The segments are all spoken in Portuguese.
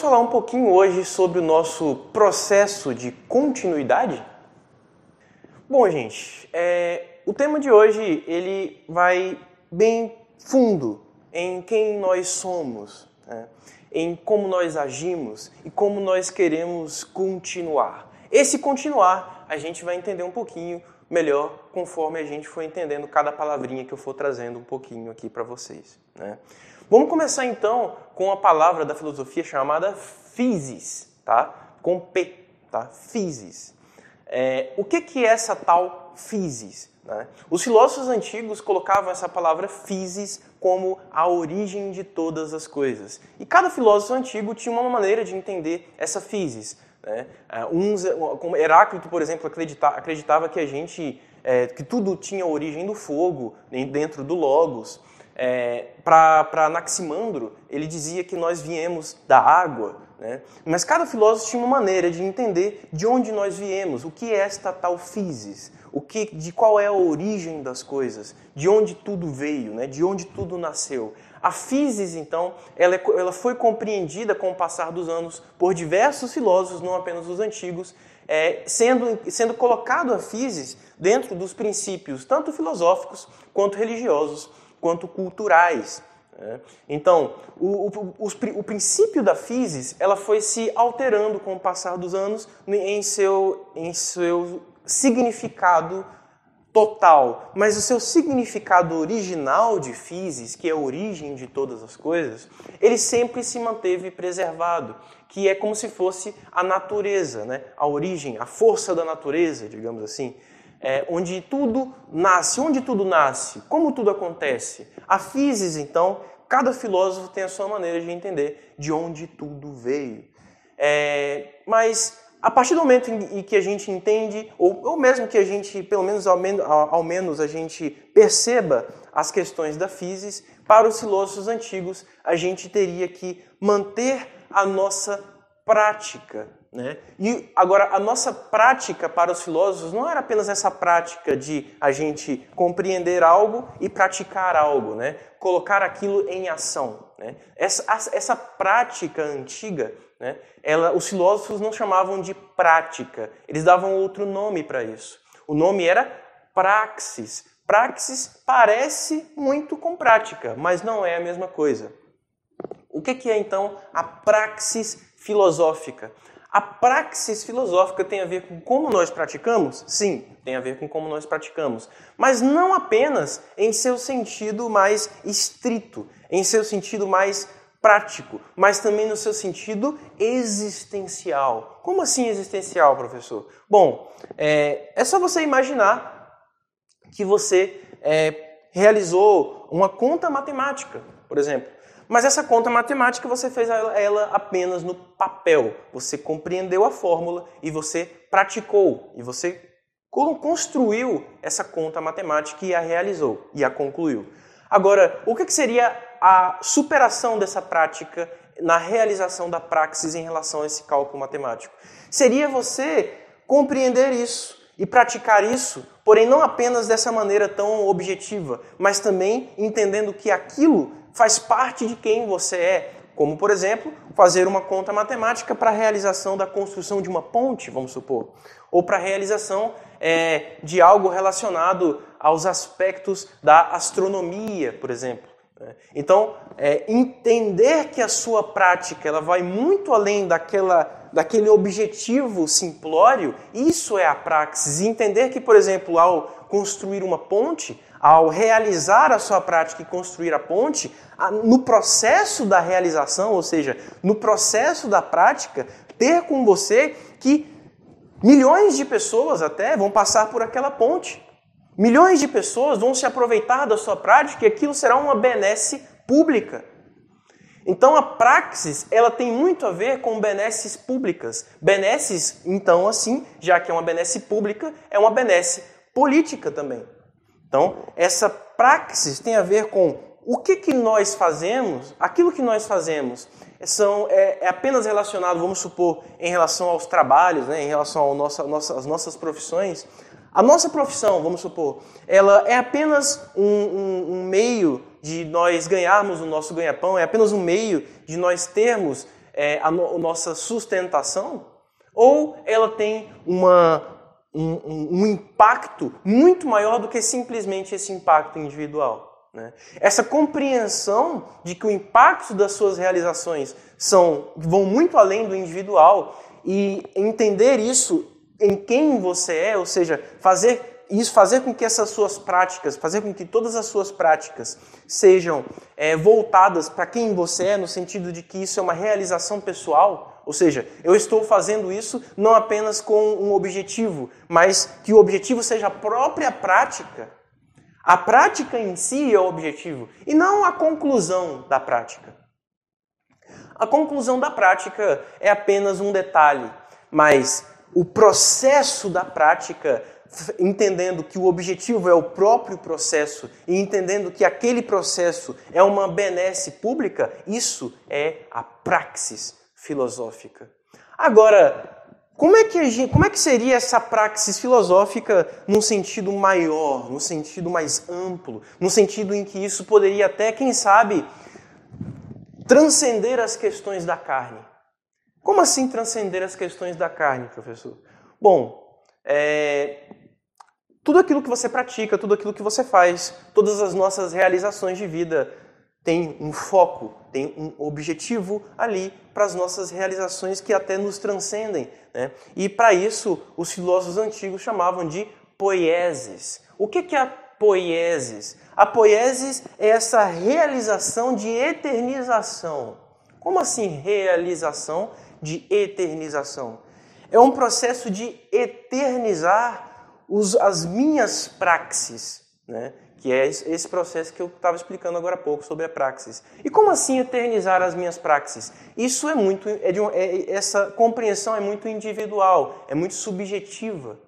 falar um pouquinho hoje sobre o nosso processo de continuidade? Bom, gente, o tema de hoje ele vai bem fundo em quem nós somos, né? Em como nós agimos e como nós queremos continuar. Esse continuar a gente vai entender um pouquinho melhor conforme a gente for entendendo cada palavrinha que eu for trazendo um pouquinho aqui para vocês, né? Vamos começar então com a palavra da filosofia chamada physis, tá? Com P, tá? Physis. O que é essa tal physis, né? Os filósofos antigos colocavam essa palavra physis como a origem de todas as coisas. E cada filósofo antigo tinha uma maneira de entender essa physis, né? Como Heráclito, por exemplo, acreditava que que tudo tinha origem do fogo, dentro do logos. Para Anaximandro, ele dizia que nós viemos da água, né? Mas cada filósofo tinha uma maneira de entender de onde nós viemos, o que é esta tal physis, de qual é a origem das coisas, de onde tudo veio, né? De onde tudo nasceu. A physis, então, ela foi compreendida com o passar dos anos por diversos filósofos, não apenas os antigos, sendo colocado a physis dentro dos princípios tanto filosóficos quanto religiosos, quanto culturais. Então, o princípio da physis ela foi se alterando com o passar dos anos em seu significado total. Mas o seu significado original de physis, que é a origem de todas as coisas, ele sempre se manteve preservado, que é como se fosse a natureza, né? A origem, a força da natureza, digamos assim. Onde tudo nasce, como tudo acontece. A physis, então, cada filósofo tem a sua maneira de entender de onde tudo veio. Mas a partir do momento em que a gente entende, ou mesmo que a gente, pelo menos ao menos a gente perceba as questões da physis, para os filósofos antigos a gente teria que manter a nossa prática, né? E agora, a nossa prática para os filósofos não era apenas essa prática de a gente compreender algo e praticar algo, né? Colocar aquilo em ação, né? Essa prática antiga, né? Os filósofos não chamavam de prática, eles davam outro nome para isso. O nome era praxis. Praxis parece muito com prática, mas não é a mesma coisa. O que é então a praxis filosófica? A praxis filosófica tem a ver com como nós praticamos? Sim, tem a ver com como nós praticamos. Mas não apenas em seu sentido mais estrito, em seu sentido mais prático, mas também no seu sentido existencial. Como assim existencial, professor? Bom, é só você imaginar que você realizou uma conta matemática, por exemplo. Mas essa conta matemática você fez ela apenas no papel. Você compreendeu a fórmula e você praticou. E você construiu essa conta matemática e a realizou. E a concluiu. Agora, o que seria a superação dessa prática na realização da praxis em relação a esse cálculo matemático? Seria você compreender isso e praticar isso, porém não apenas dessa maneira tão objetiva, mas também entendendo que aquilo faz parte de quem você é, como, por exemplo, fazer uma conta matemática para a realização da construção de uma ponte, vamos supor, ou para a realização de algo relacionado aos aspectos da astronomia, por exemplo. Então, entender que a sua prática ela vai muito além daquele objetivo simplório, isso é a praxis. E entender que, por exemplo, ao construir uma ponte, ao realizar a sua prática e construir a ponte, no processo da realização, ou seja, no processo da prática, ter com você que milhões de pessoas até vão passar por aquela ponte. Milhões de pessoas vão se aproveitar da sua prática e aquilo será uma benesse pública. Então a praxis, ela tem muito a ver com benesses públicas. Benesses, então, assim, já que é uma benesse pública, é uma benesse política também. Então, essa praxis tem a ver com o que nós fazemos, aquilo que nós fazemos é apenas relacionado, vamos supor, em relação aos trabalhos, né, em relação às nossas profissões. A nossa profissão, vamos supor, ela é apenas um meio de nós ganharmos o nosso ganha-pão, é apenas um meio de nós termos a nossa sustentação, ou ela tem um impacto muito maior do que simplesmente esse impacto individual, né? Essa compreensão de que o impacto das suas realizações vão muito além do individual e entender isso em quem você é, ou seja, fazer com que essas suas práticas, fazer com que todas as suas práticas sejam voltadas para quem você é, no sentido de que isso é uma realização pessoal, ou seja, eu estou fazendo isso não apenas com um objetivo, mas que o objetivo seja a própria prática. A prática em si é o objetivo, e não a conclusão da prática. A conclusão da prática é apenas um detalhe, mas o processo da prática, entendendo que o objetivo é o próprio processo e entendendo que aquele processo é uma benesse pública, isso é a praxis filosófica. Agora, como é que seria essa praxis filosófica num sentido maior, num sentido mais amplo, num sentido em que isso poderia até, quem sabe, transcender as questões da carne? Como assim transcender as questões da carne, professor? Bom, tudo aquilo que você pratica, tudo aquilo que você faz, todas as nossas realizações de vida tem um foco, tem um objetivo ali para as nossas realizações que até nos transcendem, né? E para isso, os filósofos antigos chamavam de poieses. O que é a poiesis? A poiesis é essa realização de eternização. Como assim realização de eternização? É um processo de eternizar as minhas praxis, né? Que é esse processo que eu estava explicando agora há pouco sobre a praxis. E como assim eternizar as minhas praxis? Isso essa compreensão é muito individual, é muito subjetiva.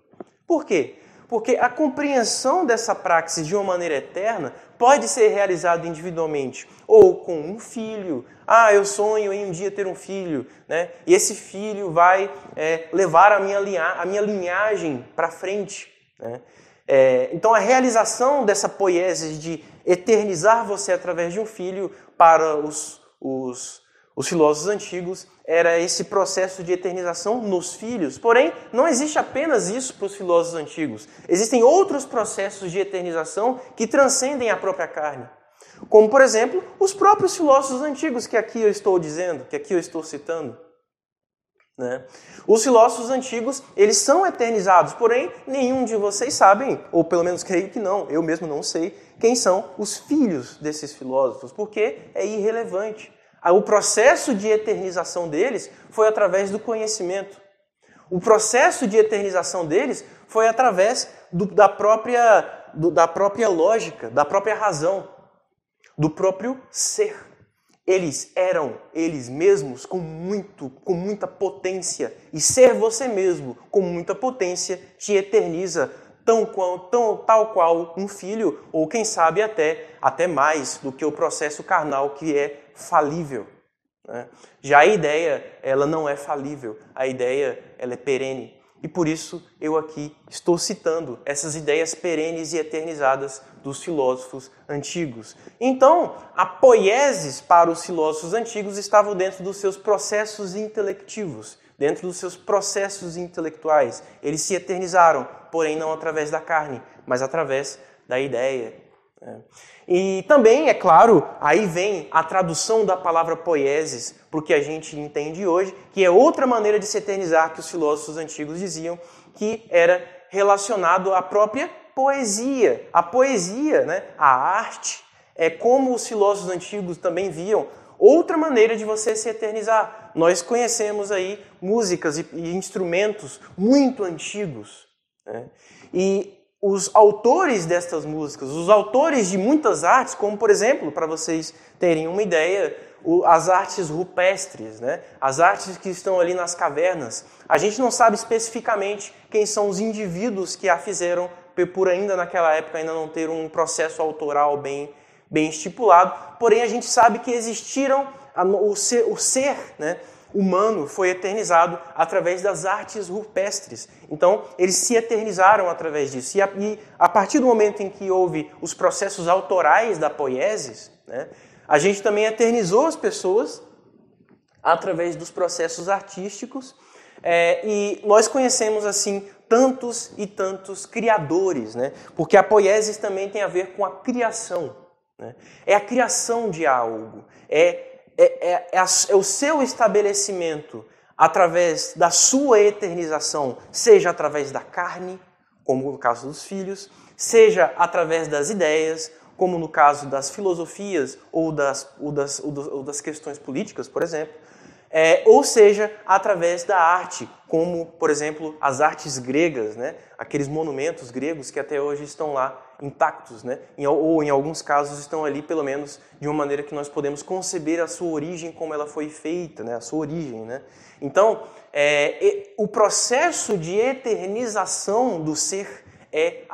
Por quê? Porque a compreensão dessa praxis de uma maneira eterna pode ser realizada individualmente, ou com um filho. Eu sonho em um dia ter um filho, né? E esse filho vai levar a minha linhagem para frente, né? Então a realização dessa poiesis de eternizar você através de um filho para os filósofos antigos era esse processo de eternização nos filhos. Porém, não existe apenas isso para os filósofos antigos. Existem outros processos de eternização que transcendem a própria carne. Como, por exemplo, os próprios filósofos antigos que aqui eu estou dizendo, que aqui eu estou citando, né? Os filósofos antigos, eles são eternizados, porém, nenhum de vocês sabem, ou pelo menos creio que não, eu mesmo não sei, quem são os filhos desses filósofos, porque é irrelevante. O processo de eternização deles foi através do conhecimento. O processo de eternização deles foi através da própria lógica, da própria razão, do próprio ser. Eles eram eles mesmos com muita potência. E ser você mesmo com muita potência te eterniza tal qual um filho, ou quem sabe até mais do que o processo carnal que é falível, né? Já a ideia, ela não é falível. A ideia, ela é perene. E por isso eu aqui estou citando essas ideias perenes e eternizadas dos filósofos antigos. Então, a poiesis para os filósofos antigos estava dentro dos seus processos intelectivos, dentro dos seus processos intelectuais. Eles se eternizaram, porém não através da carne, mas através da ideia. E também, é claro, aí vem a tradução da palavra poiesis para o que a gente entende hoje, que é outra maneira de se eternizar que os filósofos antigos diziam, que era relacionado à própria poesia. A poesia, né, a arte, é como os filósofos antigos também viam outra maneira de você se eternizar. Nós conhecemos aí músicas e instrumentos muito antigos, né? E os autores destas músicas, os autores de muitas artes, como por exemplo, para vocês terem uma ideia, as artes rupestres, né? As artes que estão ali nas cavernas. A gente não sabe especificamente quem são os indivíduos que a fizeram, por ainda naquela época ainda não ter um processo autoral bem estipulado, porém a gente sabe que existiram, o ser, né, humano foi eternizado através das artes rupestres. Então, eles se eternizaram através disso. E a partir do momento em que houve os processos autorais da poiesis, né, a gente também eternizou as pessoas através dos processos artísticos, e nós conhecemos assim tantos e tantos criadores, né? Porque a poiesis também tem a ver com a criação, né? É a criação de algo, é o seu estabelecimento através da sua eternização, seja através da carne, como no caso dos filhos, seja através das ideias, como no caso das filosofias ou das questões políticas, por exemplo, ou seja, através da arte, como, por exemplo, as artes gregas, né? Aqueles monumentos gregos que até hoje estão lá intactos, né? Ou em alguns casos estão ali, pelo menos, de uma maneira que nós podemos conceber a sua origem, como ela foi feita, né? A sua origem, né? Então, o processo de eternização do ser é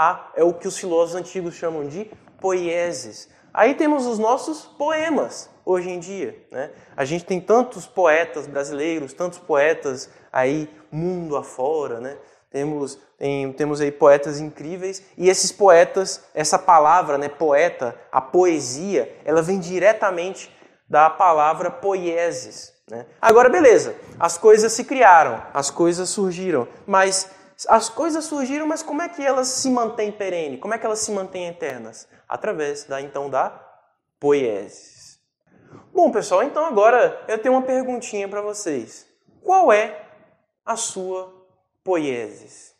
o que os filósofos antigos chamam de poiesis. Aí temos os nossos poemas, hoje em dia, né? A gente tem tantos poetas brasileiros, tantos poetas aí mundo afora, né? Temos aí poetas incríveis, e esses poetas, essa palavra, né, poeta, a poesia, ela vem diretamente da palavra poiesis, né? Agora, beleza, as coisas se criaram, as coisas surgiram, mas como é que elas se mantêm perene? Como é que elas se mantêm eternas? Através da poiesis. Bom, pessoal, então agora eu tenho uma perguntinha para vocês. Qual é a sua poiesis?